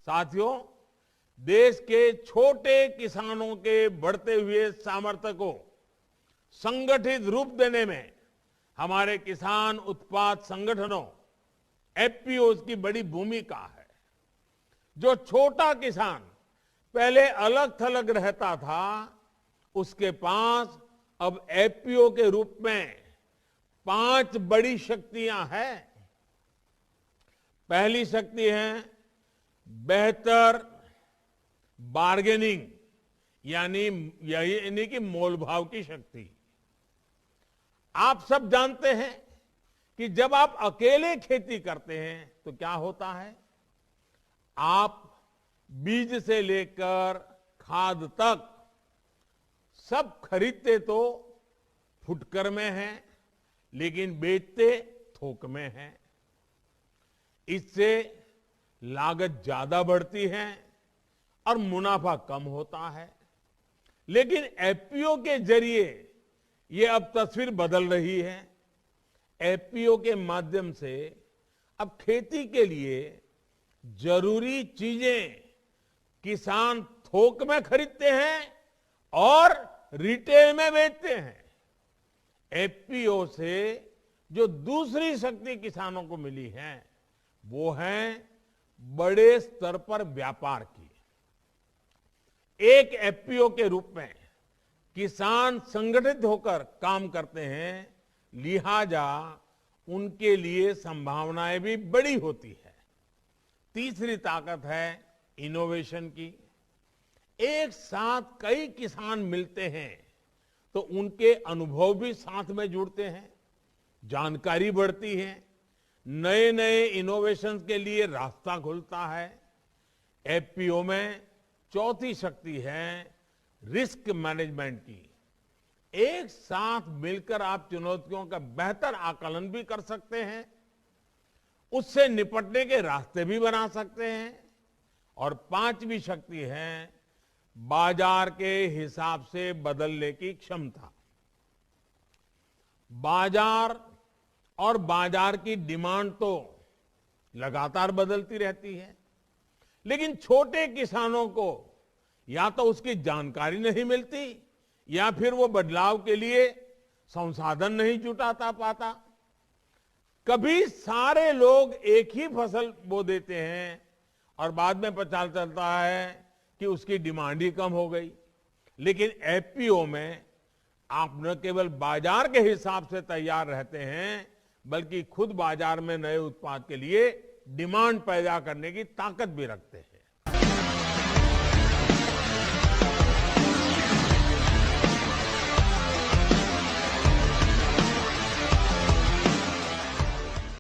साथियों, देश के छोटे किसानों के बढ़ते हुए सामर्थ्य को संगठित रूप देने में हमारे किसान उत्पाद संगठनों एफपीओज की बड़ी भूमिका है। जो छोटा किसान पहले अलग थलग रहता था, उसके पास अब एफपीओ के रूप में 5 बड़ी शक्तियां हैं। पहली शक्ति है बेहतर बार्गेनिंग, यानी कि मोलभाव की शक्ति। आप सब जानते हैं कि जब आप अकेले खेती करते हैं तो क्या होता है, आप बीज से लेकर खाद तक सब खरीदते तो फुटकर में हैं, लेकिन बेचते थोक में हैं। इससे लागत ज्यादा बढ़ती है और मुनाफा कम होता है। लेकिन एफपीओ के जरिए ये अब तस्वीर बदल रही है। एफपीओ के माध्यम से अब खेती के लिए जरूरी चीजें किसान थोक में खरीदते हैं और रिटेल में बेचते हैं। एफपीओ से जो दूसरी शक्ति किसानों को मिली है वो है बड़े स्तर पर व्यापार की। एक एफपीओ के रूप में किसान संगठित होकर काम करते हैं, लिहाजा उनके लिए संभावनाएं भी बड़ी होती है। तीसरी ताकत है इनोवेशन की। एक साथ कई किसान मिलते हैं तो उनके अनुभव भी साथ में जुड़ते हैं, जानकारी बढ़ती है, नए नए इनोवेशन के लिए रास्ता खुलता है। एफपीओ में चौथी शक्ति है रिस्क मैनेजमेंट की। एक साथ मिलकर आप चुनौतियों का बेहतर आकलन भी कर सकते हैं, उससे निपटने के रास्ते भी बना सकते हैं। और पांचवी शक्ति है बाजार के हिसाब से बदलने की क्षमता। बाजार और बाजार की डिमांड तो लगातार बदलती रहती है, लेकिन छोटे किसानों को या तो उसकी जानकारी नहीं मिलती या फिर वो बदलाव के लिए संसाधन नहीं जुटाता पाता। कभी सारे लोग एक ही फसल बो देते हैं और बाद में पता चलता है कि उसकी डिमांड ही कम हो गई। लेकिन एफपीओ में आप न केवल बाजार के हिसाब से तैयार रहते हैं, बल्कि खुद बाजार में नए उत्पाद के लिए डिमांड पैदा करने की ताकत भी रखते हैं।